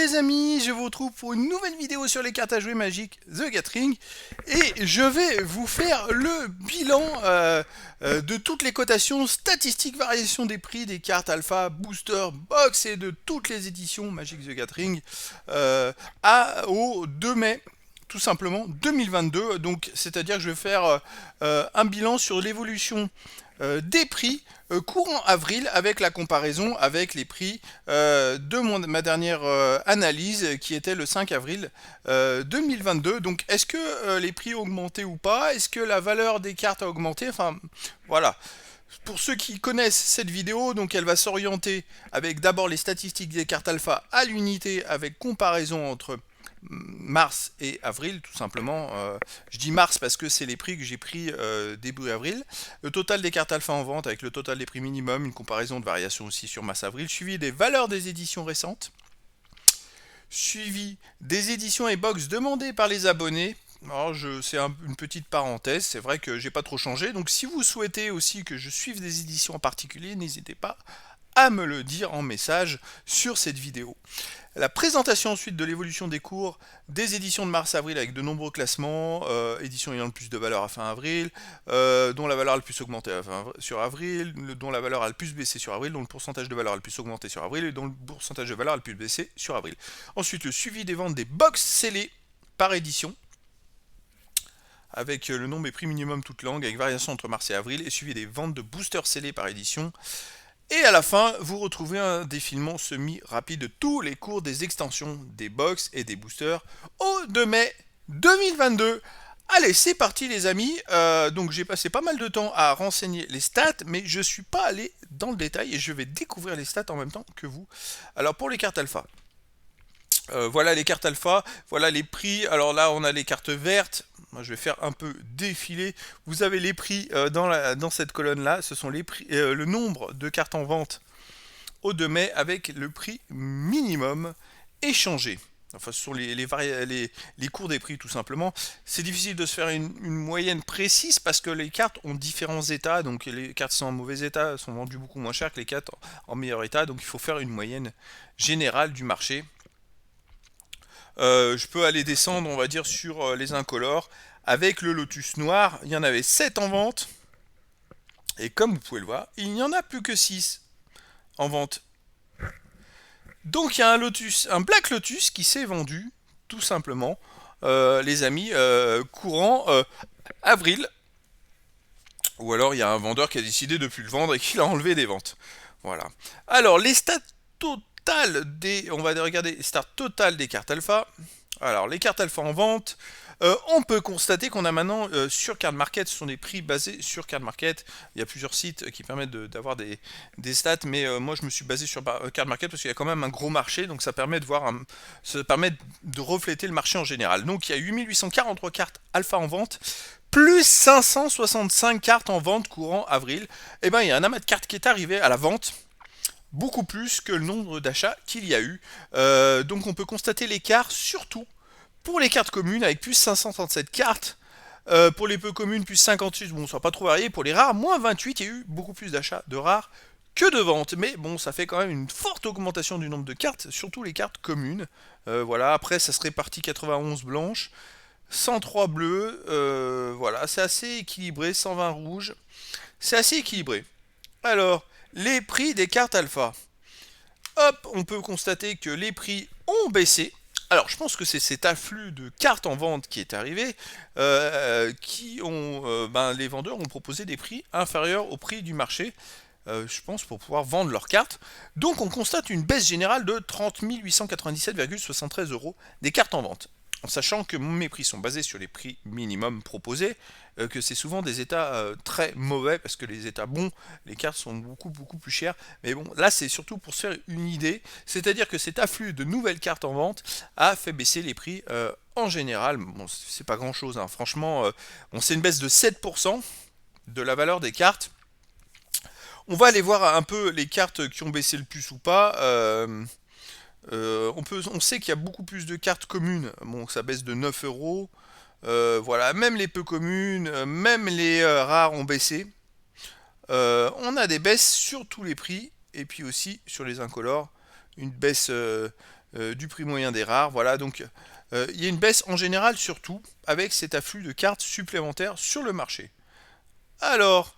les amis, je vous retrouve pour une nouvelle vidéo sur les cartes à jouer Magic The Gathering et je vais vous faire le bilan de toutes les cotations, statistiques, variations des prix des cartes alpha, booster, box et de toutes les éditions Magic The Gathering au 2 mai. Tout simplement 2022, donc c'est-à-dire que je vais faire un bilan sur l'évolution des prix courant avril avec la comparaison avec les prix de ma dernière analyse qui était le 5 avril 2022. Donc est-ce que les prix ont augmenté ou pas? Est-ce que la valeur des cartes a augmenté? Enfin voilà. Pour ceux qui connaissent cette vidéo, donc elle va s'orienter avec d'abord les statistiques des cartes alpha à l'unité avec comparaison entre mars et avril, tout simplement. Je dis mars parce que c'est les prix que j'ai pris début avril. Le total des cartes alpha en vente avec le total des prix minimum, une comparaison de variation aussi sur mars-avril, suivi des valeurs des éditions récentes, suivi des éditions et box demandées par les abonnés. Alors c'est une petite parenthèse, c'est vrai que j'ai pas trop changé, donc si vous souhaitez aussi que je suive des éditions en particulier, n'hésitez pas à me le dire en message sur cette vidéo. La présentation ensuite de l'évolution des cours des éditions de mars-avril avec de nombreux classements, éditions ayant le plus de valeur à fin avril, dont la valeur a le plus augmenté sur avril, dont la valeur a le plus baissé sur avril, dont le pourcentage de valeur a le plus augmenté sur avril, et dont le pourcentage de valeur a le plus baissé sur avril. Ensuite, le suivi des ventes des box scellées par édition, avec le nombre et prix minimum toute langue, avec variation entre mars et avril, et suivi des ventes de boosters scellés par édition. Et à la fin, vous retrouvez un défilement semi-rapide de tous les cours des extensions, des box et des boosters au 2 mai 2022. Allez, c'est parti les amis. Donc j'ai passé pas mal de temps à renseigner les stats, mais je ne suis pas allé dans le détail et je vais découvrir les stats en même temps que vous. Alors pour les cartes alpha, voilà les cartes alpha, voilà les prix. Alors là, on a les cartes vertes. Moi, je vais faire un peu défiler. Vous avez les prix dans cette colonne-là. Ce sont les prix, le nombre de cartes en vente au 2 mai avec le prix minimum échangé. Enfin, ce sont les cours des prix tout simplement. C'est difficile de se faire une moyenne précise parce que les cartes ont différents états. Donc les cartes sont en mauvais état sont vendues beaucoup moins cher que les cartes en meilleur état. Donc il faut faire une moyenne générale du marché. Je peux aller descendre, on va dire, sur les incolores. Avec le Lotus noir, il y en avait 7 en vente. Et comme vous pouvez le voir, il n'y en a plus que 6 en vente. Donc il y a un Black Lotus qui s'est vendu, tout simplement, les amis, courant avril. Ou alors il y a un vendeur qui a décidé de ne plus le vendre et qui l'a enlevé des ventes. Voilà. Alors les stats totales on va regarder les stats totales des cartes alpha. Alors les cartes alpha en vente, on peut constater qu'on a maintenant sur Card Market, ce sont des prix basés sur Card Market. Il y a plusieurs sites qui permettent d'avoir des stats, mais moi je me suis basé sur Card Market parce qu'il y a quand même un gros marché, donc ça permet de refléter le marché en général. Donc il y a 8843 cartes alpha en vente, plus 565 cartes en vente courant avril. Et bien il y a un amas de cartes qui est arrivé à la vente, beaucoup plus que le nombre d'achats qu'il y a eu. Donc on peut constater l'écart surtout pour les cartes communes avec plus 537 cartes. Pour les peu communes, plus 56, bon, ça n'a pas trop varié. Pour les rares, moins 28, il y a eu beaucoup plus d'achats de rares que de ventes. Mais bon, ça fait quand même une forte augmentation du nombre de cartes, surtout les cartes communes. Voilà, après, ça se répartit 91 blanches, 103 bleues. Voilà, c'est assez équilibré, 120 rouges. C'est assez équilibré. Alors, les prix des cartes alpha. Hop, on peut constater que les prix ont baissé. Alors, je pense que c'est cet afflux de cartes en vente qui est arrivé, les vendeurs ont proposé des prix inférieurs au prix du marché, je pense, pour pouvoir vendre leurs cartes. Donc, on constate une baisse générale de 30 897,73 € des cartes en vente. En sachant que mes prix sont basés sur les prix minimums proposés, que c'est souvent des états très mauvais, parce que les états bons, les cartes sont beaucoup plus chères. Mais bon, là c'est surtout pour se faire une idée, c'est-à-dire que cet afflux de nouvelles cartes en vente a fait baisser les prix en général. Bon, c'est pas grand-chose, hein. Franchement, c'est une baisse de 7% de la valeur des cartes. On va aller voir un peu les cartes qui ont baissé le plus ou pas. On sait qu'il y a beaucoup plus de cartes communes. Bon, ça baisse de 9 euros. Voilà, même les peu communes, même les rares ont baissé. On a des baisses sur tous les prix. Et puis aussi sur les incolores, une baisse du prix moyen des rares. Voilà, donc il y a une baisse en général, surtout avec cet afflux de cartes supplémentaires sur le marché. Alors,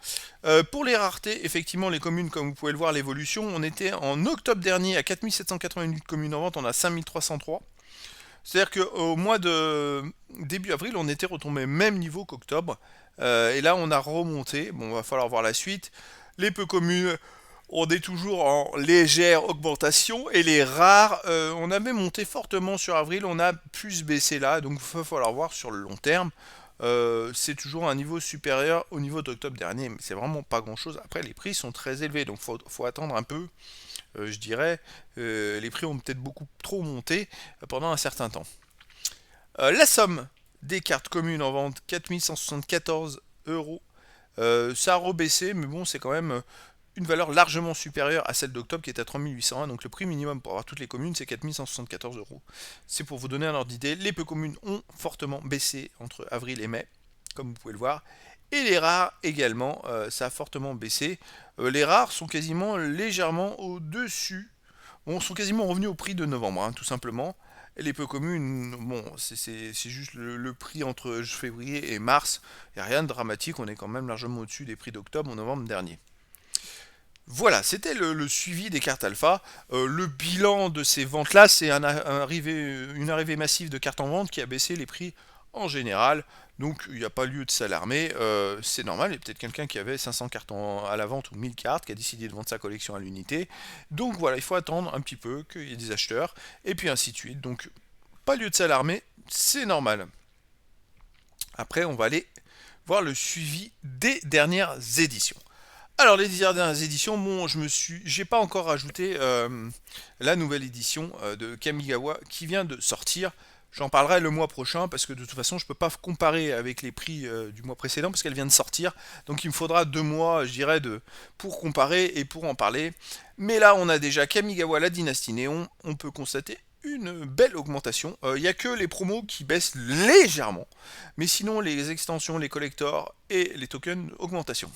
pour les raretés, effectivement, les communes, comme vous pouvez le voir, l'évolution, on était en octobre dernier à 4788 communes en vente, on a 5303. C'est-à-dire qu'au mois de début avril, on était retombé même niveau qu'octobre. Et là, on a remonté. Bon, va falloir voir la suite. Les peu communes, on est toujours en légère augmentation. Et les rares, on avait monté fortement sur avril, on a plus baissé là. Donc, il va falloir voir sur le long terme. C'est toujours un niveau supérieur au niveau d'octobre dernier, mais c'est vraiment pas grand chose. Après, les prix sont très élevés, donc faut attendre un peu. Je dirais, les prix ont peut-être beaucoup trop monté pendant un certain temps. La somme des cartes communes en vente, 4174 euros. Ça a rebaissé, mais bon, c'est quand même une valeur largement supérieure à celle d'octobre qui est à 3801. Donc le prix minimum pour avoir toutes les communes, c'est 4174 euros. C'est pour vous donner un ordre d'idée. Les peu communes ont fortement baissé entre avril et mai, comme vous pouvez le voir. Et les rares également, ça a fortement baissé. Les rares sont quasiment légèrement au-dessus. Bon, sont quasiment revenus au prix de novembre, hein, tout simplement. Et les peu communes, bon, c'est juste le prix entre février et mars. Il n'y a rien de dramatique, on est quand même largement au-dessus des prix d'octobre ou novembre dernier. Voilà, c'était le suivi des cartes alpha. Le bilan de ces ventes-là, c'est une arrivée massive de cartes en vente qui a baissé les prix en général. Donc il n'y a pas lieu de s'alarmer. C'est normal, il y a peut-être quelqu'un qui avait 500 cartes à la vente ou 1000 cartes qui a décidé de vendre sa collection à l'unité. Donc voilà, il faut attendre un petit peu qu'il y ait des acheteurs. Et puis ainsi de suite. Donc pas lieu de s'alarmer, c'est normal. Après, on va aller voir le suivi des dernières éditions. Alors les dernières éditions, bon, j'ai pas encore rajouté la nouvelle édition de Kamigawa qui vient de sortir. J'en parlerai le mois prochain parce que de toute façon je peux pas comparer avec les prix du mois précédent parce qu'elle vient de sortir. Donc il me faudra 2 mois, je dirais, pour comparer et pour en parler. Mais là on a déjà Kamigawa la dynastie Néon. On peut constater une belle augmentation. Il n'y a que les promos qui baissent légèrement. Mais sinon les extensions, les collectors et les tokens, augmentation.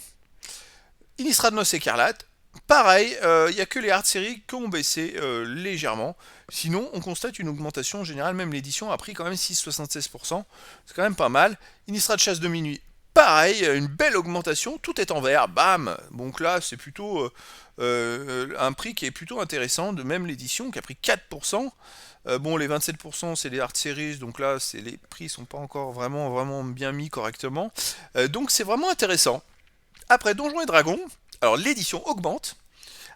Innistrad Noce Écarlate, pareil, il n'y a que les hard series qui ont baissé légèrement. Sinon, on constate une augmentation générale, même l'édition a pris quand même 6,76%. C'est quand même pas mal. Innistrad Chasse de Minuit, pareil, une belle augmentation, tout est en vert, bam. Donc là, c'est plutôt un prix qui est plutôt intéressant, de même l'édition qui a pris 4%. Bon, les 27%, c'est les hard series, donc là, les prix sont pas encore vraiment bien mis correctement. Donc c'est vraiment intéressant. Après Donjons et Dragons, alors l'édition augmente.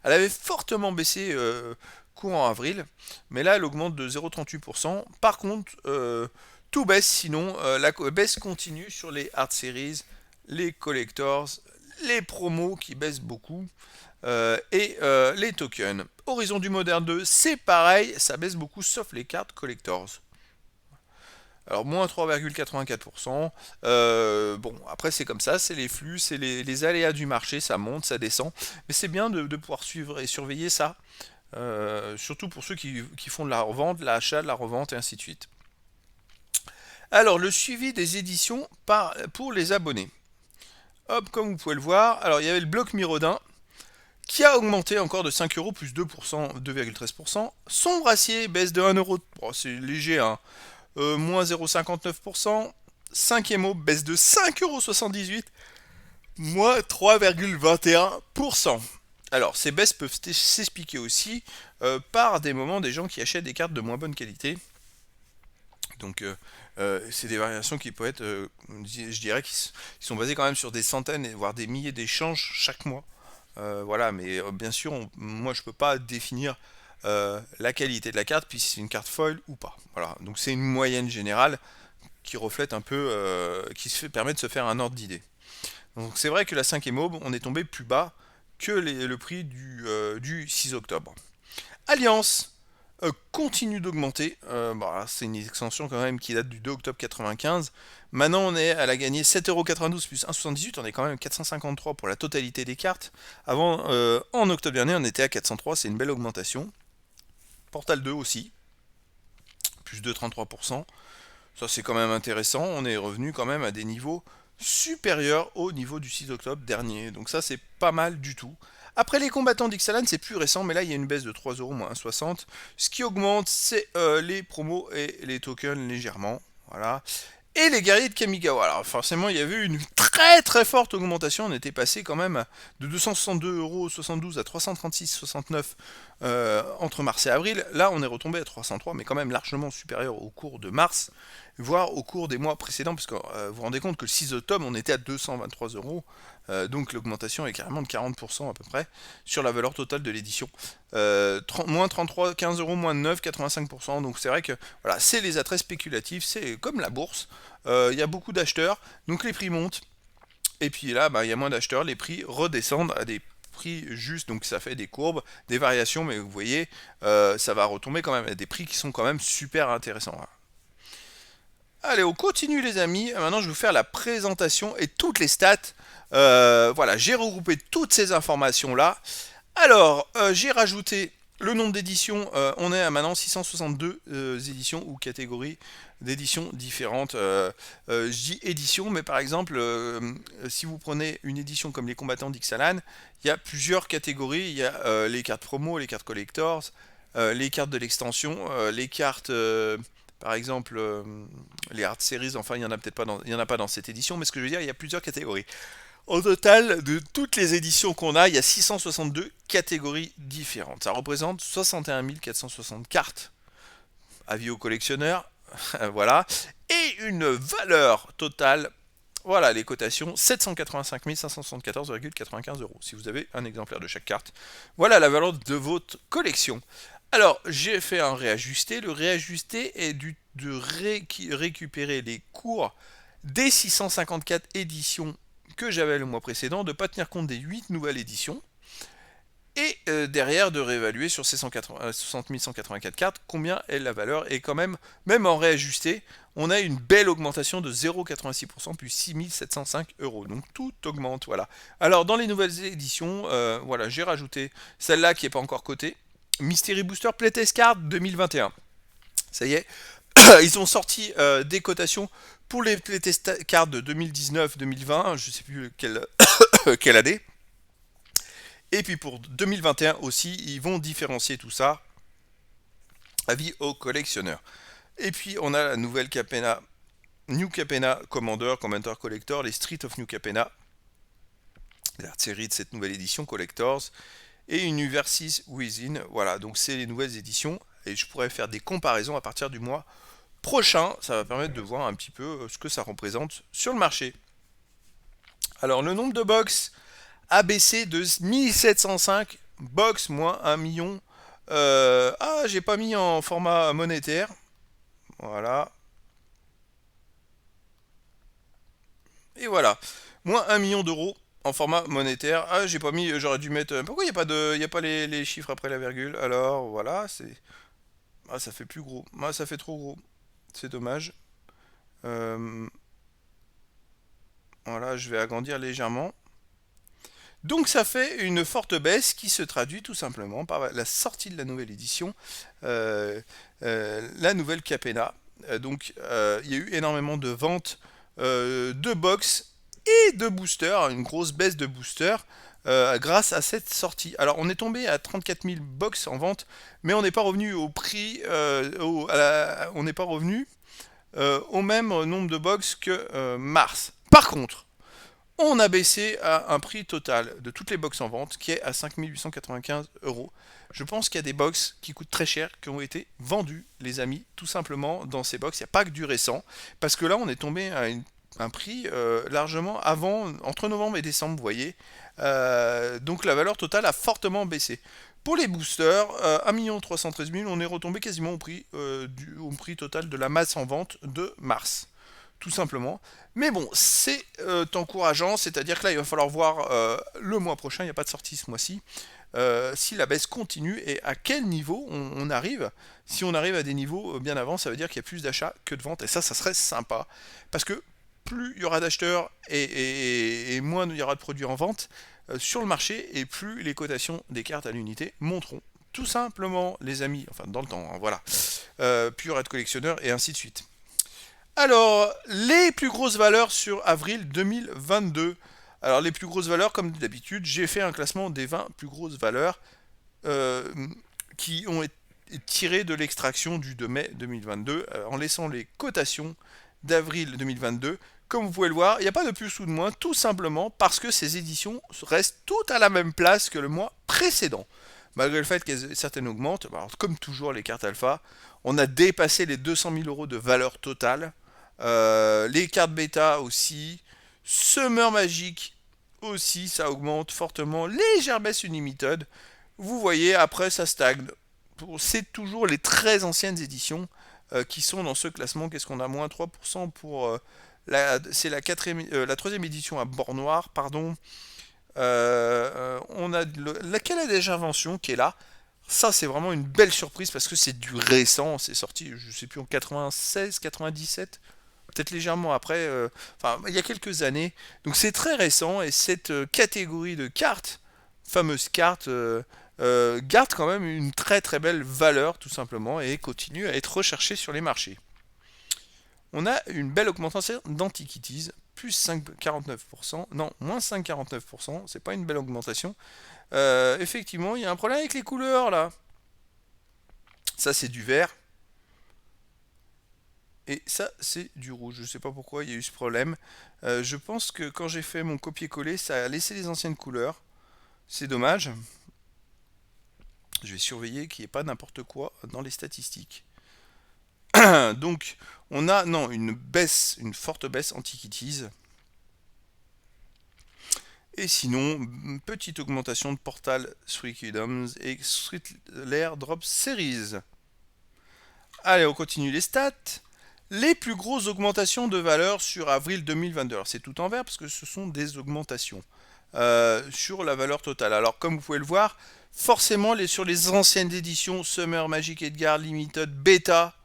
Elle avait fortement baissé courant avril, mais là elle augmente de 0,38%. Par contre, tout baisse sinon, la baisse continue sur les hard series, les collectors, les promos qui baissent beaucoup, et les tokens. Horizon du Moderne 2, c'est pareil, ça baisse beaucoup sauf les cartes collectors. Alors moins 3,84%. Bon, après c'est comme ça, c'est les flux, c'est les aléas du marché, ça monte, ça descend. Mais c'est bien de pouvoir suivre et surveiller ça. Surtout pour ceux qui font de la revente, de l'achat, de la revente et ainsi de suite. Alors le suivi des éditions pour les abonnés. Hop, comme vous pouvez le voir, alors il y avait le bloc Mirodin qui a augmenté encore de 5 euros plus 2%, 2,13%. Son brassier baisse de 1 euro. Bon, c'est léger, hein. Moins 0,59%. 5e eau baisse de 5,78€, moins 3,21%. Alors, ces baisses peuvent s'expliquer aussi par des moments des gens qui achètent des cartes de moins bonne qualité. Donc, c'est des variations qui peuvent être, je dirais, qui sont basées quand même sur des centaines, voire des milliers d'échanges chaque mois. Voilà, mais bien sûr, moi je peux pas définir la qualité de la carte, puis si c'est une carte foil ou pas. Voilà, donc c'est une moyenne générale qui reflète un peu, permet de se faire un ordre d'idée. Donc c'est vrai que la 5e aube, on est tombé plus bas que le prix du 6 octobre. Alliance continue d'augmenter. C'est une extension quand même qui date du 2 octobre 95. Maintenant, elle a gagné 7,92€ plus 1,78€. On est quand même à 453 pour la totalité des cartes. Avant, en octobre dernier, on était à 403. C'est une belle augmentation. Portal 2 aussi, plus de 33%. Ça, c'est quand même intéressant. On est revenu quand même à des niveaux supérieurs au niveau du 6 octobre dernier. Donc ça, c'est pas mal du tout. Après les combattants d'Ixalan, c'est plus récent, mais là il y a une baisse de 3 euros moins 1,60. Ce qui augmente, c'est les promos et les tokens légèrement. Voilà. Et les guerriers de Kamigawa. Alors forcément, il y avait une très forte augmentation. On était passé quand même de 262,72 € à 336,69 entre mars et avril. Là, on est retombé à 303, mais quand même largement supérieur au cours de mars, voire au cours des mois précédents, parce que vous vous rendez compte que le 6 octobre, on était à 223 €. Donc l'augmentation est carrément de 40% à peu près sur la valeur totale de l'édition. Moins 33, 15 euros, moins 9, 85%. Donc c'est vrai que voilà, c'est les attraits spéculatifs, c'est comme la bourse. Il y a beaucoup d'acheteurs, donc les prix montent. Et puis là, il y a moins d'acheteurs, les prix redescendent à des prix justes, donc ça fait des courbes, des variations, mais vous voyez, ça va retomber quand même à des prix qui sont quand même super intéressants. Voilà. Allez, on continue les amis. Maintenant, je vais vous faire la présentation et toutes les stats. Voilà, j'ai regroupé toutes ces informations-là. Alors, j'ai rajouté le nombre d'éditions. On est à maintenant 662 éditions ou catégories d'éditions différentes. Je dis édition, mais par exemple, si vous prenez une édition comme les combattants d'Ixalan, il y a plusieurs catégories. Il y a les cartes promo, les cartes collectors, les cartes de l'extension, les cartes... par exemple, les hard series, enfin, il n'y en a peut-être pas il y en a pas dans cette édition, mais ce que je veux dire, il y a plusieurs catégories. Au total, de toutes les éditions qu'on a, il y a 662 catégories différentes. Ça représente 61 460 cartes. Avis aux collectionneurs, voilà. Et une valeur totale, voilà les cotations, 785 574,95 €, si vous avez un exemplaire de chaque carte. Voilà la valeur de votre collection. Alors, j'ai fait un réajusté. Le réajusté est de récupérer les cours des 654 éditions que j'avais le mois précédent, de ne pas tenir compte des 8 nouvelles éditions, et derrière de réévaluer sur ces 60 184 cartes, combien est la valeur, et quand même en réajusté, on a une belle augmentation de 0,86%, puis 6705 €. Donc tout augmente, voilà. Alors dans les nouvelles éditions, voilà, j'ai rajouté celle-là qui n'est pas encore cotée, Mystery Booster Playtest Card 2021. Ça y est, ils ont sorti des cotations pour les Playtest Cards de 2019-2020, je ne sais plus quelle année. Et puis pour 2021 aussi, ils vont différencier tout ça. Avis aux collectionneurs. Et puis on a la nouvelle Capenna, New Capenna Commander Collector, les Street of New Capenna, la série de cette nouvelle édition Collectors, et une Versus Within. Voilà, donc c'est les nouvelles éditions, et je pourrais faire des comparaisons à partir du mois prochain. Ça va permettre de voir un petit peu ce que ça représente sur le marché. Alors le nombre de box a baissé de 1705 box moins 1 million. J'ai pas mis en format monétaire. Voilà. Et voilà. Moins 1 million d'euros en format monétaire. Ah, j'ai pas mis, j'aurais dû mettre. Pourquoi il n'y a pas les chiffres après la virgule? Alors, voilà, c'est. Ah, ça fait plus gros. Ah, ça fait trop gros. C'est dommage. Voilà, je vais agrandir légèrement. Donc ça fait une forte baisse qui se traduit tout simplement par la sortie de la nouvelle édition, la nouvelle Capenna. Donc il y a eu énormément de ventes de box et de boosters, une grosse baisse de boosters grâce à cette sortie. Alors on est tombé à 34 000 box en vente, mais on n'est pas revenu au prix, on n'est pas revenu au même nombre de box que mars. Par contre, on a baissé à un prix total de toutes les box en vente qui est à 5 895 €. Je pense qu'il y a des box qui coûtent très cher, qui ont été vendues, les amis, tout simplement dans ces box. Il n'y a pas que du récent, parce que là on est tombé à un prix largement avant, entre novembre et décembre, vous voyez. Donc la valeur totale a fortement baissé. Pour les boosters, 1 313 000, on est retombé quasiment au prix total de la masse en vente de mars. Tout simplement. Mais bon, c'est encourageant, c'est-à-dire que là, il va falloir voir le mois prochain, il n'y a pas de sortie ce mois-ci, si la baisse continue et à quel niveau on arrive. Si on arrive à des niveaux bien avant, ça veut dire qu'il y a plus d'achats que de ventes, et ça serait sympa. Parce que plus il y aura d'acheteurs et moins il y aura de produits en vente sur le marché, et plus les cotations des cartes à l'unité monteront. Tout simplement, les amis, enfin dans le temps, hein, voilà. Puis il y aura de collectionneurs, et ainsi de suite. Alors, les plus grosses valeurs sur avril 2022. Alors les plus grosses valeurs, comme d'habitude, j'ai fait un classement des 20 plus grosses valeurs euh, qui ont été tirées de l'extraction du 2 mai 2022 en laissant les cotations d'avril 2022. Comme vous pouvez le voir, il n'y a pas de plus ou de moins, tout simplement parce que ces éditions restent toutes à la même place que le mois précédent. Malgré le fait que certaines augmentent, alors, comme toujours les cartes alpha, on a dépassé les 200 000 euros de valeur totale. Les cartes bêta aussi. Summer Magic aussi, ça augmente fortement. Légère baisse Unlimited. Vous voyez, après ça stagne. C'est toujours les très anciennes éditions qui sont dans ce classement. Qu'est-ce qu'on a? Moins 3% pour c'est la troisième édition à bord noir, pardon. On a la Kaladesh Invention qui est là. Ça, c'est vraiment une belle surprise parce que c'est du récent. C'est sorti, je sais plus, en 96, 97, peut-être légèrement après. Enfin, il y a quelques années. Donc, c'est très récent et cette catégorie de cartes, fameuse carte, garde quand même une très très belle valeur tout simplement et continue à être recherchée sur les marchés. On a une belle augmentation d'Antiquities, plus 5,49%, non, moins 5,49%, c'est pas une belle augmentation. Effectivement, il y a un problème avec les couleurs là. Ça, c'est du vert. Et ça, c'est du rouge. Je sais pas pourquoi il y a eu ce problème. Je pense que quand j'ai fait mon copier-coller, ça a laissé les anciennes couleurs. C'est dommage. Je vais surveiller qu'il n'y ait pas n'importe quoi dans les statistiques. Donc, on a non une baisse, une forte baisse Antiquities. Et sinon, petite augmentation de Portal Three Kingdoms et Street Lair Drop Series. Allez, on continue les stats. Les plus grosses augmentations de valeur sur avril 2022. Alors, c'est tout en vert parce que ce sont des augmentations sur la valeur totale. Alors, comme vous pouvez le voir, forcément, sur les anciennes éditions Summer Magic Edgar Limited Beta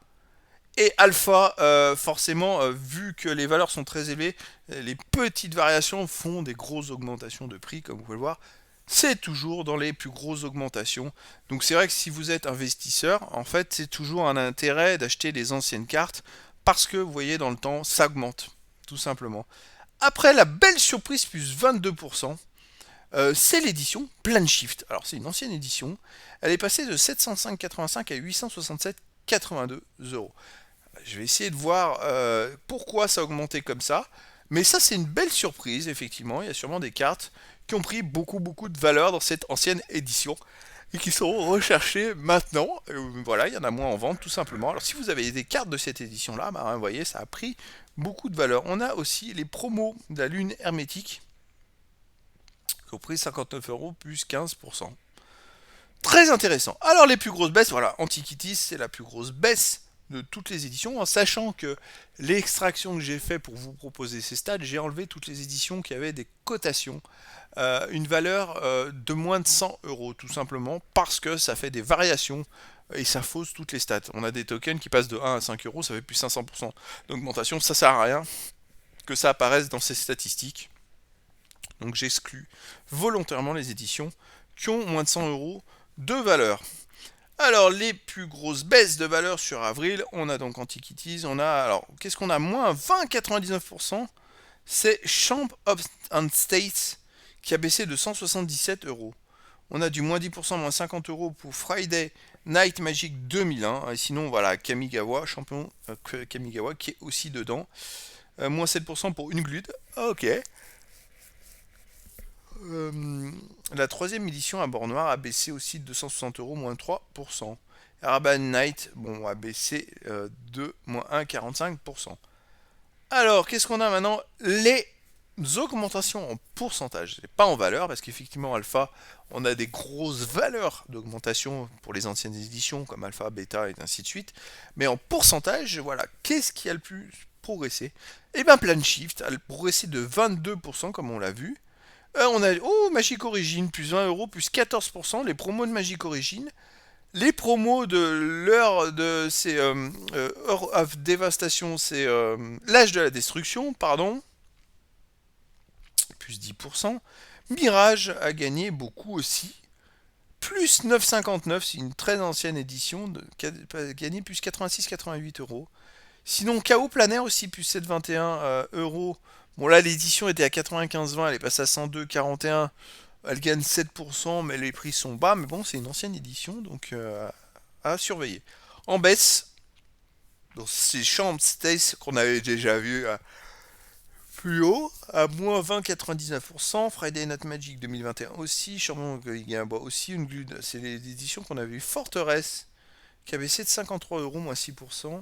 et Alpha, forcément, vu que les valeurs sont très élevées, les petites variations font des grosses augmentations de prix, comme vous pouvez le voir. C'est toujours dans les plus grosses augmentations. Donc c'est vrai que si vous êtes investisseur, en fait, c'est toujours un intérêt d'acheter les anciennes cartes parce que vous voyez dans le temps, ça augmente, tout simplement. Après la belle surprise plus 22%, c'est l'édition Planshift. Alors c'est une ancienne édition. Elle est passée de 705,85 à 867,82 euros. Je vais essayer de voir pourquoi ça a augmenté comme ça. Mais ça, c'est une belle surprise, effectivement. Il y a sûrement des cartes qui ont pris beaucoup, beaucoup de valeur dans cette ancienne édition et qui sont recherchées maintenant. Voilà, il y en a moins en vente, tout simplement. Alors, si vous avez des cartes de cette édition-là, bah, vous voyez, ça a pris beaucoup de valeur. On a aussi les promos de la lune hermétique qui ont pris 59 euros plus 15%. Très intéressant. Alors, les plus grosses baisses, voilà, Antiquities, c'est la plus grosse baisse de toutes les éditions, en sachant que l'extraction que j'ai fait pour vous proposer ces stats, j'ai enlevé toutes les éditions qui avaient des cotations, une valeur de moins de 100 euros, tout simplement, parce que ça fait des variations et ça fausse toutes les stats. On a des tokens qui passent de 1 à 5 euros, ça fait plus 500% d'augmentation, ça sert à rien que ça apparaisse dans ces statistiques. Donc j'exclus volontairement les éditions qui ont moins de 100 euros de valeur. Alors, les plus grosses baisses de valeur sur avril, on a donc Antiquities, on a, alors, qu'est-ce qu'on a? Moins 20,99%, c'est Champ of and States qui a baissé de 177 euros. On a du moins 10%, moins 50 euros pour Friday Night Magic 2001. Et sinon, voilà, Kamigawa, champion Kamigawa qui est aussi dedans. Moins 7% pour Unglued. Ok. La troisième édition à bord noir a baissé aussi de 260 euros, moins 3%. Araban Night, bon, a baissé de moins 1,45%. Alors, qu'est-ce qu'on a maintenant? Les augmentations en pourcentage, pas en valeur, parce qu'effectivement, Alpha, on a des grosses valeurs d'augmentation pour les anciennes éditions, comme Alpha, Beta et ainsi de suite. Mais en pourcentage, voilà, qu'est-ce qui a le plus progressé? Eh bien, Planshift a progressé de 22%, comme on l'a vu. On a Magic Origin, plus 20 euros, plus 14%, les promos de Magic Origin. Les promos de l'heure de c'est Heure of Devastation, c'est l'âge de la destruction, pardon, plus 10%. Mirage a gagné beaucoup aussi, plus 9,59, c'est une très ancienne édition, qui a gagné plus 86,88 euros. Sinon, Chaos Planaire aussi, plus 7,21 euros Bon là l'édition était à 95,20, elle est passée à 102,41. Elle gagne 7%, mais les prix sont bas. Mais bon, c'est une ancienne édition, donc à surveiller. En baisse, dans ces Champs Stace qu'on avait déjà vu plus haut, à moins 20,99%. Friday Night Magic 2021 aussi. Champion Gamba aussi. Une glude. C'est les éditions qu'on avait vu. Forteresse, qui a baissé de 53 euros, moins 6%.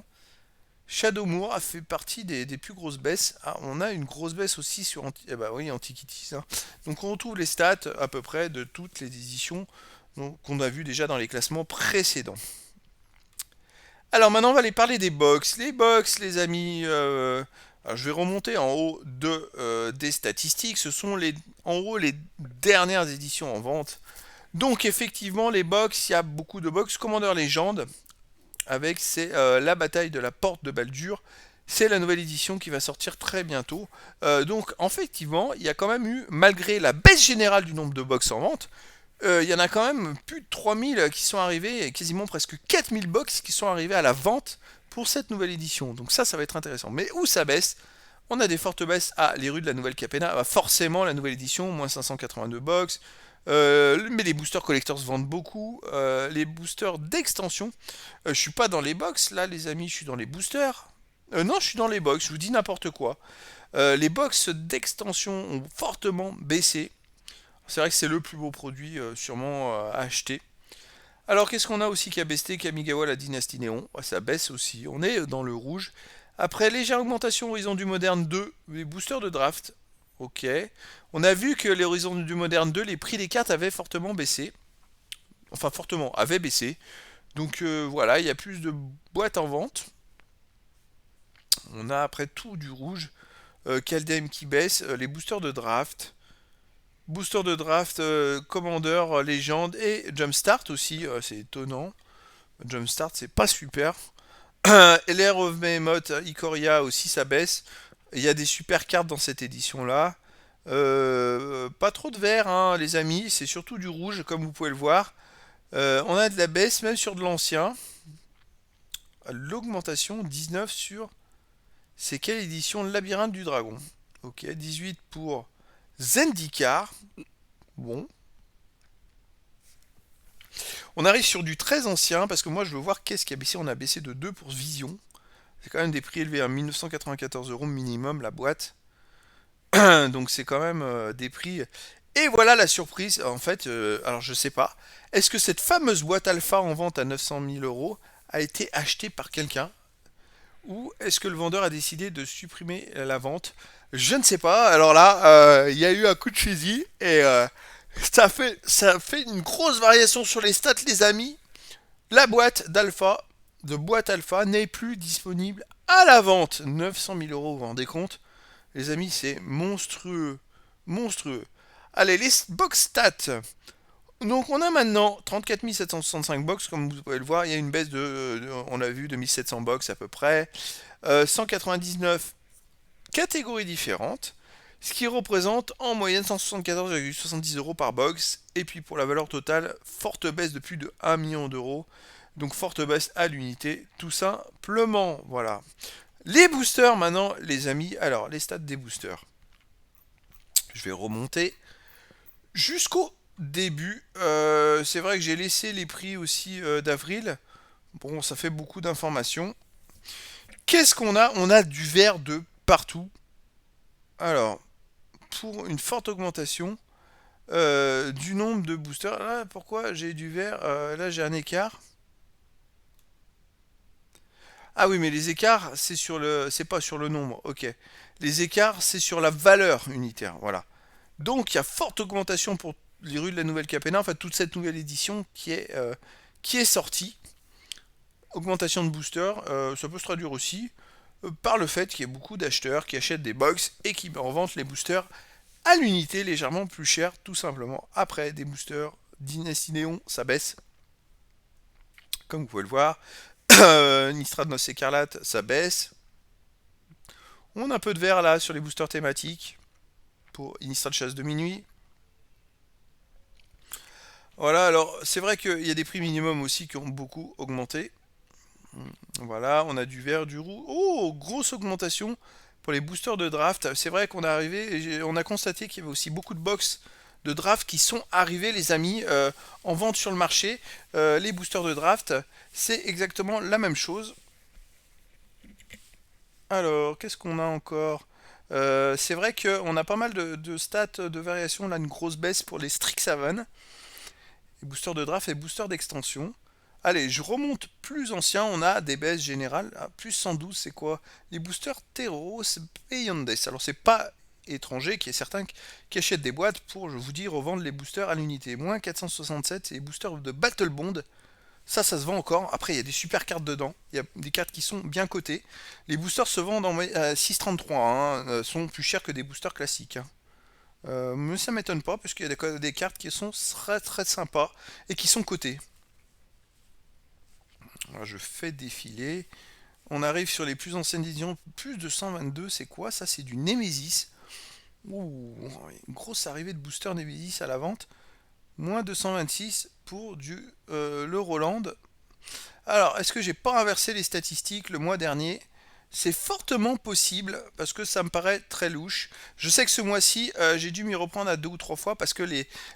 Shadowmoor a fait partie des plus grosses baisses. Ah, on a une grosse baisse aussi sur bah oui, Antiquities, hein. Donc on retrouve les stats à peu près de toutes les éditions qu'on a vu déjà dans les classements précédents. Alors maintenant on va aller parler des box. Les box, les amis, alors, je vais remonter en haut des statistiques. Ce sont en haut les dernières éditions en vente. Donc effectivement les box, il y a beaucoup de box. Commander Légende, avec c'est la bataille de la porte de Baldur. C'est la nouvelle édition qui va sortir très bientôt. Donc effectivement, il y a quand même eu, malgré la baisse générale du nombre de box en vente, il y en a quand même plus de 3000 qui sont arrivés, et quasiment presque 4000 box qui sont arrivés à la vente pour cette nouvelle édition. Donc ça va être intéressant. Mais où ça baisse? On a des fortes baisses à les rues de la Nouvelle Capena. Bah forcément, la nouvelle édition, moins 582 box. Mais les boosters collectors se vendent beaucoup. Les boosters d'extension, je suis pas dans les box là, les amis, je suis dans les boosters. Non, je suis dans les box, je vous dis n'importe quoi. Les box d'extension ont fortement baissé. C'est vrai que c'est le plus beau produit sûrement à acheter. Alors qu'est-ce qu'on a aussi qui a baissé? Kamigawa, la dynastie Néon, ça baisse aussi. On est dans le rouge. Après, légère augmentation Horizon du Moderne 2, les boosters de draft. Ok. On a vu que les Horizons du Moderne 2, les prix des cartes avaient fortement baissé. Enfin, fortement, avaient baissé. Donc voilà, il y a plus de boîtes en vente. On a après tout du rouge. Kaldheim qui baisse. Les boosters de draft. Booster de draft, Commander, Légende et Jumpstart aussi, c'est étonnant. Jumpstart, c'est pas super. LR of Behemoth, Ikoria aussi, ça baisse. Il y a des super cartes dans cette édition-là. Pas trop de vert, hein, les amis, c'est surtout du rouge, comme vous pouvez le voir. On a de la baisse, même sur de l'ancien. L'augmentation, 19 sur... C'est quelle édition? Labyrinthe du Dragon. Ok, 18 pour Zendikar. Bon. On arrive sur du très ancien, parce que moi je veux voir qu'est-ce qui a baissé. On a baissé de 2 pour Vision. C'est quand même des prix élevés à 1994 euros minimum la boîte. Donc c'est quand même des prix. Et voilà la surprise, en fait, alors je sais pas. Est-ce que cette fameuse boîte alpha en vente à 900 000 euros a été achetée par quelqu'un? Ou est-ce que le vendeur a décidé de supprimer la vente? Je ne sais pas. Alors là, il y a eu un coup de fusil et ça fait une grosse variation sur les stats, les amis. La boîte alpha n'est plus disponible à la vente. 900 000 euros, vous vous rendez compte? Les amis, c'est monstrueux. Monstrueux. Allez, les box stats. Donc on a maintenant 34 765 box, comme vous pouvez le voir. Il y a une baisse on a vu, de 1700 box à peu près. 199 catégories différentes. Ce qui représente en moyenne 174,70 euros par box. Et puis pour la valeur totale, forte baisse de plus de 1 million d'euros. Donc forte baisse à l'unité, tout simplement. Voilà. Les boosters maintenant, les amis. Alors, les stats des boosters. Je vais remonter jusqu'au début. C'est vrai que j'ai laissé les prix aussi d'avril. Bon, ça fait beaucoup d'informations. Qu'est-ce qu'on a? On a du vert de partout. Alors, pour une forte augmentation du nombre de boosters. Là, pourquoi j'ai du vert? Là, j'ai un écart. Ah oui, mais les écarts, c'est pas sur le nombre. Ok. Les écarts, c'est sur la valeur unitaire. Voilà. Donc, il y a forte augmentation pour les rues de la Nouvelle Capena. Enfin, toute cette nouvelle édition qui est sortie. Augmentation de boosters. Ça peut se traduire aussi par le fait qu'il y ait beaucoup d'acheteurs qui achètent des box et qui revendent les boosters à l'unité légèrement plus cher, tout simplement. Après, des boosters Dynasty Néon, ça baisse, comme vous pouvez le voir. Nistrad Noce Écarlate, ça baisse. On a un peu de vert là sur les boosters thématiques pour Innistrad Chasse de Minuit. Voilà, alors c'est vrai qu'il y a des prix minimum aussi qui ont beaucoup augmenté. Voilà, on a du vert, du roux. Oh, grosse augmentation pour les boosters de draft. C'est vrai qu'on est arrivé, on a constaté qu'il y avait aussi beaucoup de box de draft qui sont arrivés, les amis, en vente sur le marché. Les boosters de draft, c'est exactement la même chose. Alors, qu'est-ce qu'on a encore? C'est vrai qu'on a pas mal de stats de variation. Là, une grosse baisse pour les Strixhaven, les boosters de draft et boosters d'extension. Allez, je remonte plus ancien. On a des baisses générales. Ah, plus 112, c'est quoi? Les boosters Teros Beyondes. Alors, c'est pas étranger qui est certain qui achètent des boîtes pour, je vous dis, revendre les boosters à l'unité. Moins 467, c'est les boosters de Battle Bond. Ça se vend encore. Après, il y a des super cartes dedans. Il y a des cartes qui sont bien cotées. Les boosters se vendent à 6,33, hein, sont plus chers que des boosters classiques, hein. Mais ça m'étonne pas, parce qu'il y a des cartes qui sont très très sympas et qui sont cotées. Alors, je fais défiler. On arrive sur les plus anciennes éditions. Plus de 122, c'est quoi? Ça, c'est du Nemesis. Ouh, une grosse arrivée de booster Nemesis à la vente. Moins 226 pour le Roland. Alors, est-ce que j'ai pas inversé les statistiques le mois dernier? C'est fortement possible parce que ça me paraît très louche. Je sais que ce mois-ci, j'ai dû m'y reprendre à 2 ou 3 fois parce que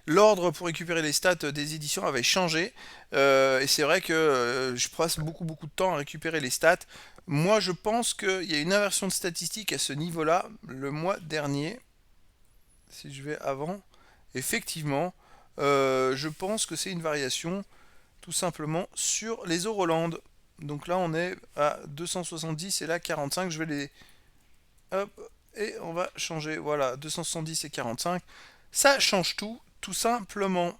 l'ordre pour récupérer les stats des éditions avait changé. Et c'est vrai que je passe beaucoup beaucoup de temps à récupérer les stats. Moi, je pense qu'il y a une inversion de statistiques à ce niveau-là le mois dernier. Si je vais avant, effectivement, je pense que c'est une variation tout simplement sur les Euroland. Donc là on est à 270 et là 45, je vais les... Hop, et on va changer, voilà, 270 et 45. Ça change tout, tout simplement.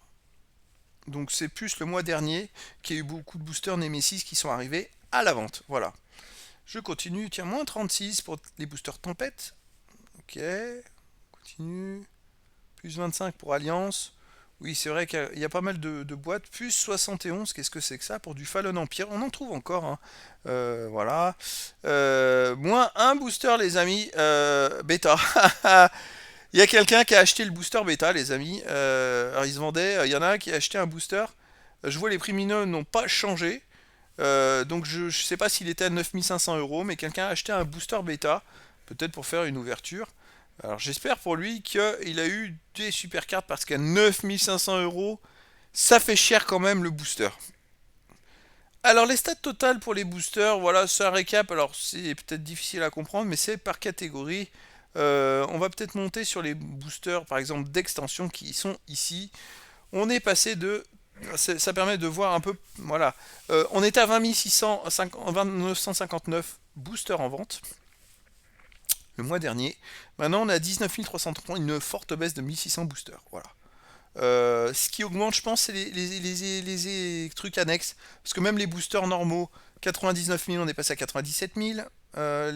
Donc c'est plus le mois dernier qu'il y a eu beaucoup de boosters Nemesis qui sont arrivés à la vente. Voilà. Je continue, tiens, moins 36 pour les boosters Tempête. Ok, continue. Plus 25 pour Alliance. Oui, c'est vrai qu'il y a pas mal de boîtes. Plus 71, qu'est-ce que c'est que ça? Pour du Fallen Empire, on en trouve encore, hein. Voilà. Moins un booster, les amis. Bêta. Il y a quelqu'un qui a acheté le booster bêta, les amis. Alors, il se vendait. Il y en a un qui a acheté un booster. Je vois les prix mineurs n'ont pas changé. Donc, je ne sais pas s'il était à 9500 €, mais quelqu'un a acheté un booster bêta. Peut-être pour faire une ouverture. Alors j'espère pour lui qu'il a eu des super cartes parce qu'à 9500 €, ça fait cher quand même le booster. Alors les stats totales pour les boosters, voilà, c'est un récap. Alors c'est peut-être difficile à comprendre, mais c'est par catégorie. On va peut-être monter sur les boosters, par exemple, d'extension qui sont ici. On est passé de... Ça permet de voir un peu... Voilà. On était à 20 959 boosters en vente le mois dernier. Maintenant, on a 19 330, une forte baisse de 1600 boosters. Voilà. Ce qui augmente, je pense, c'est les trucs annexes. Parce que même les boosters normaux, 99 000, on est passé à 97 000.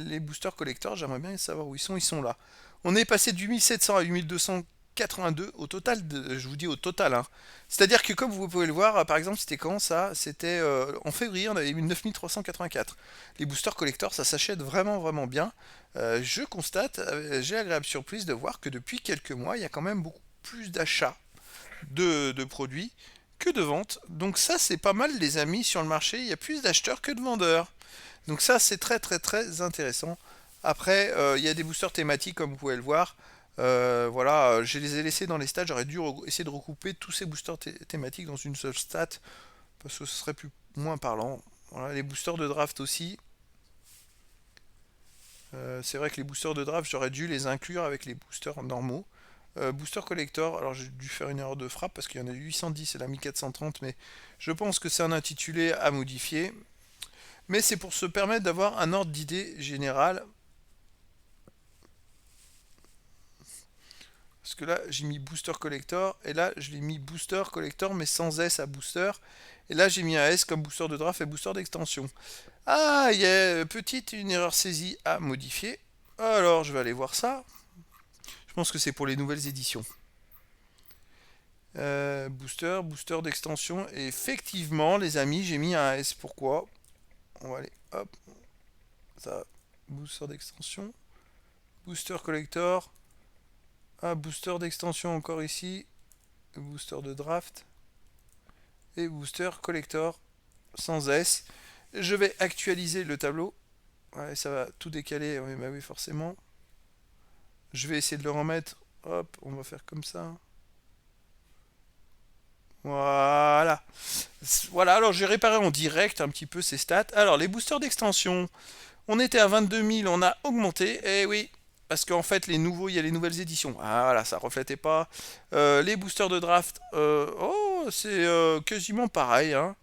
Les boosters collectors, j'aimerais bien savoir où ils sont là. On est passé de 8700 à 8282 au total, je vous dis au total, hein. C'est-à-dire que comme vous pouvez le voir, par exemple, c'était quand ça? C'était en février, on avait eu 9384. Les boosters collectors, ça s'achète vraiment vraiment bien. Je constate, j'ai l'agréable surprise de voir que depuis quelques mois, il y a quand même beaucoup plus d'achats de produits que de ventes. Donc ça, c'est pas mal, les amis, sur le marché. Il y a plus d'acheteurs que de vendeurs. Donc ça, c'est très très très intéressant. Après, il y a des boosters thématiques, comme vous pouvez le voir. Voilà, je les ai laissés dans les stats. J'aurais dû essayer de regrouper tous ces boosters thématiques dans une seule stat, parce que ce serait moins parlant. Voilà, les boosters de draft aussi. C'est vrai que les boosters de draft, j'aurais dû les inclure avec les boosters normaux. Booster collector, alors j'ai dû faire une erreur de frappe parce qu'il y en a eu 810 et la 1430, mais je pense que c'est un intitulé à modifier. Mais c'est pour se permettre d'avoir un ordre d'idée général. Parce que là, j'ai mis booster collector, et là, je l'ai mis booster collector, mais sans S à booster. Et là, j'ai mis un S comme booster de draft et booster d'extension. Ah, il y a une erreur saisie à modifier. Alors, je vais aller voir ça. Je pense que c'est pour les nouvelles éditions. Booster d'extension. Et effectivement, les amis, j'ai mis un S. Pourquoi? On va aller, hop, ça, booster d'extension, booster collector, un booster d'extension encore ici, booster de draft, et booster collector sans S. Je vais actualiser le tableau. Ouais, ça va tout décaler. Oui, bah oui, forcément. Je vais essayer de le remettre. Hop, on va faire comme ça. Voilà. Voilà, alors j'ai réparé en direct un petit peu ces stats. Alors, les boosters d'extension, on était à 22 000, on a augmenté. Eh oui, parce qu'en fait, les nouveaux, il y a les nouvelles éditions. Ah, voilà, ça reflétait pas. Les boosters de draft, oh, c'est quasiment pareil, hein.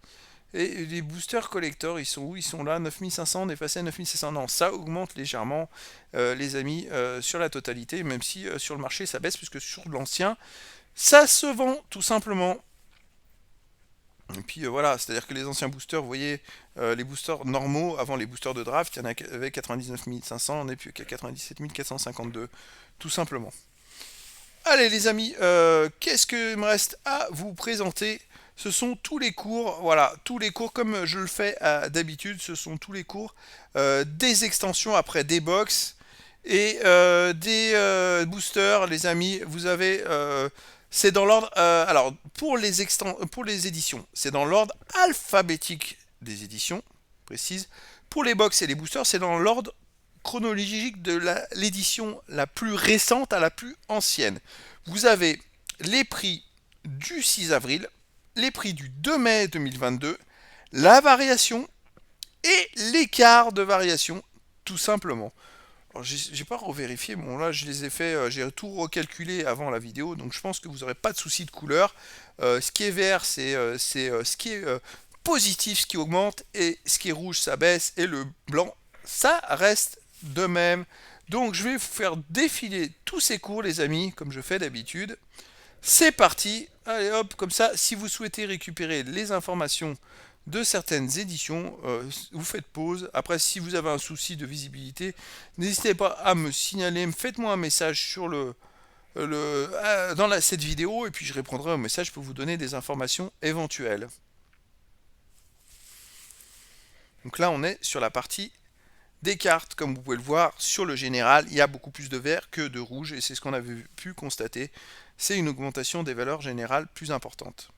Et les boosters collector, ils sont où? Ils sont là, 9500, on est passé à 9500. Non, ça augmente légèrement, les amis, sur la totalité, même si sur le marché ça baisse, puisque sur l'ancien, ça se vend tout simplement. Et puis voilà, c'est-à-dire que les anciens boosters, vous voyez, les boosters normaux, avant les boosters de draft, il y en avait 99 500, on n'est plus qu'à 97 452, tout simplement. Allez les amis, qu'est-ce qu'il me reste à vous présenter? Ce sont tous les cours, voilà, tous les cours comme je le fais d'habitude, ce sont tous les cours des extensions après des box et des boosters, les amis. Vous avez, c'est dans l'ordre, alors pour les éditions, c'est dans l'ordre alphabétique des éditions, précise. Pour les box et les boosters, c'est dans l'ordre chronologique de l'édition la plus récente à la plus ancienne. Vous avez les prix du 6 avril, les prix du 2 mai 2022, la variation et l'écart de variation, tout simplement. Alors, j'ai pas revérifié, bon là je les ai fait, j'ai tout recalculé avant la vidéo, donc je pense que vous n'aurez pas de souci de couleur. Ce qui est vert, c'est ce qui est positif, ce qui augmente, et ce qui est rouge, ça baisse, et le blanc, ça reste de même. Donc je vais vous faire défiler tous ces cours, les amis, comme je fais d'habitude. C'est parti, allez hop, comme ça, si vous souhaitez récupérer les informations de certaines éditions, vous faites pause. Après, si vous avez un souci de visibilité, n'hésitez pas à me signaler, faites-moi un message sur cette vidéo, et puis je répondrai au message pour vous donner des informations éventuelles. Donc là, on est sur la partie des cartes. Comme vous pouvez le voir, sur le général, il y a beaucoup plus de vert que de rouge, et c'est ce qu'on avait pu constater. C'est une augmentation des valeurs générales plus importante.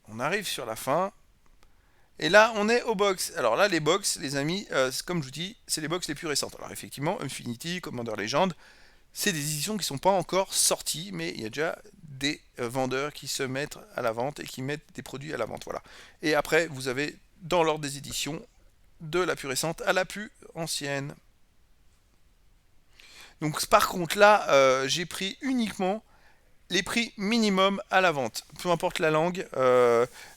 On arrive sur la fin. Et là, on est aux box. Alors là, les box, les amis, comme je vous dis, c'est les box les plus récentes. Alors effectivement, Infinity, Commander Legend, c'est des éditions qui ne sont pas encore sorties, mais il y a déjà des vendeurs qui se mettent à la vente et qui mettent des produits à la vente. Voilà. Et après, vous avez dans l'ordre des éditions, de la plus récente à la plus ancienne. Donc par contre là, j'ai pris uniquement les prix minimum à la vente, peu importe la langue.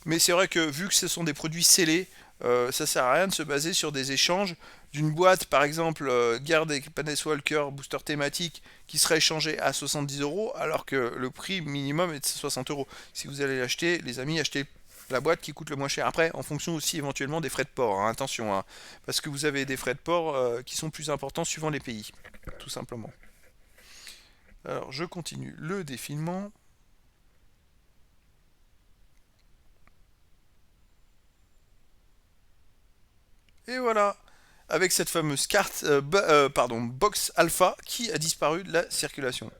Mais c'est vrai que vu que ce sont des produits scellés, ça sert à rien de se baser sur des échanges d'une boîte, par exemple, Guard et Walker booster thématique, qui serait échangé à 70 euros, alors que le prix minimum est de 60 euros. Si vous allez l'acheter, les amis, achetez la boîte qui coûte le moins cher. Après, en fonction aussi éventuellement des frais de port, hein, attention, hein, parce que vous avez des frais de port qui sont plus importants suivant les pays, tout simplement. Alors, je continue le défilement. Et voilà, avec cette fameuse carte, box alpha qui a disparu de la circulation.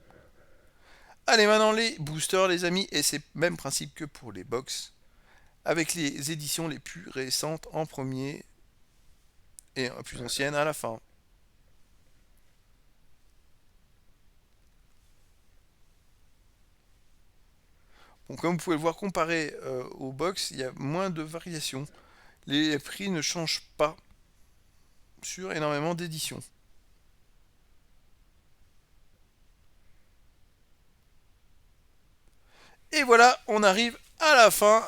Allez, maintenant les boosters, les amis, et c'est le même principe que pour les box, avec les éditions les plus récentes en premier et plus anciennes à la fin. Bon, comme vous pouvez le voir, comparé aux box, il y a moins de variations. Les prix ne changent pas sur énormément d'éditions. Et voilà, on arrive à la fin,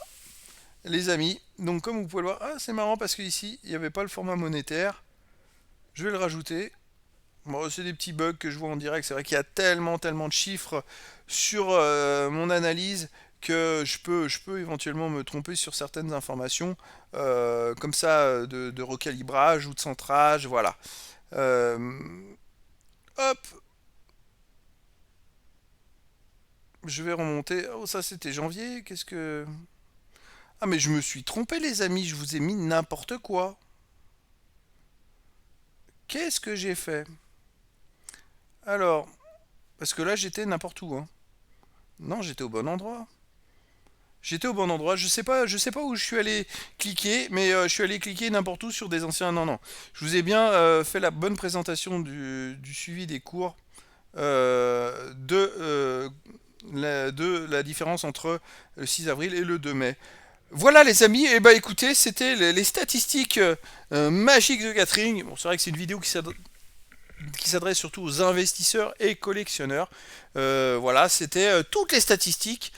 les amis. Donc comme vous pouvez le voir, ah, c'est marrant parce qu'ici, il n'y avait pas le format monétaire. Je vais le rajouter. Bon, c'est des petits bugs que je vois en direct. C'est vrai qu'il y a tellement de chiffres sur mon analyse que je peux éventuellement me tromper sur certaines informations, comme ça, de recalibrage ou de centrage, voilà. Euh, hop, je vais remonter. Oh, ça c'était janvier, qu'est-ce que... Ah, mais je me suis trompé, les amis, je vous ai mis n'importe quoi. Qu'est-ce que j'ai fait? Alors, Parce que là, j'étais n'importe où, hein. Non, j'étais au bon endroit. J'étais au bon endroit. Je sais pas où je suis allé cliquer, mais je suis allé cliquer n'importe où sur des anciens. Non, non. Je vous ai bien fait la bonne présentation du suivi des cours de la différence entre le 6 avril et le 2 mai. Voilà les amis, et bah écoutez, c'était les statistiques magiques de Catherine. Bon, c'est vrai que c'est une vidéo qui s'adresse surtout aux investisseurs et collectionneurs. Voilà, c'était toutes les statistiques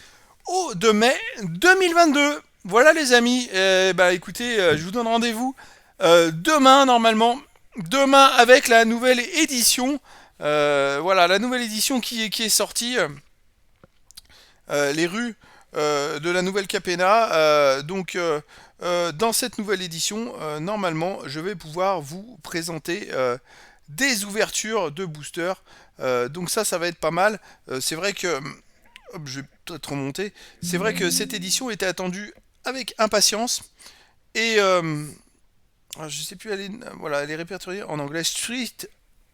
au 2 mai 2022. Voilà les amis, bah écoutez, je vous donne rendez-vous demain normalement. Demain avec la nouvelle édition. Voilà, la nouvelle édition qui est sortie. Les rues de la nouvelle Capena. Dans cette nouvelle édition, normalement, je vais pouvoir vous présenter des ouvertures de boosters. Donc ça va être pas mal. C'est vrai que... Hop, je vais peut-être remonter. C'est vrai que cette édition était attendue avec impatience. Et je sais plus, voilà, elle est répertoriée en anglais. Street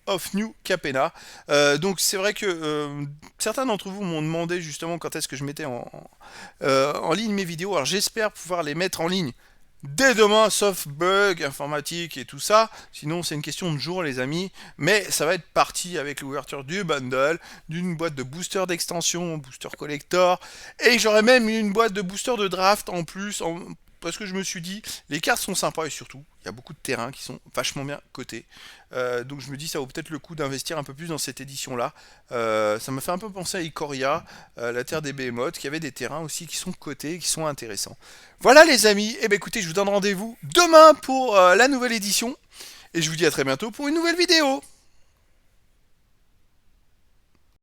of New Capena. Donc c'est vrai que certains d'entre vous m'ont demandé justement quand est-ce que je mettais en ligne mes vidéos. Alors j'espère pouvoir les mettre en ligne dès demain, sauf bug informatique et tout ça. Sinon c'est une question de jour les amis. Mais ça va être parti avec l'ouverture du bundle, d'une boîte de booster d'extension, booster collector. Et j'aurai même une boîte de booster de draft en plus. Parce que je me suis dit, les cartes sont sympas et surtout, il y a beaucoup de terrains qui sont vachement bien cotés. Donc je me dis, ça vaut peut-être le coup d'investir un peu plus dans cette édition-là. Ça m'a fait un peu penser à Ikoria, la terre des Behemoths, qui avait des terrains aussi qui sont cotés, qui sont intéressants. Voilà les amis, et ben écoutez, je vous donne rendez-vous demain pour la nouvelle édition. Et je vous dis à très bientôt pour une nouvelle vidéo.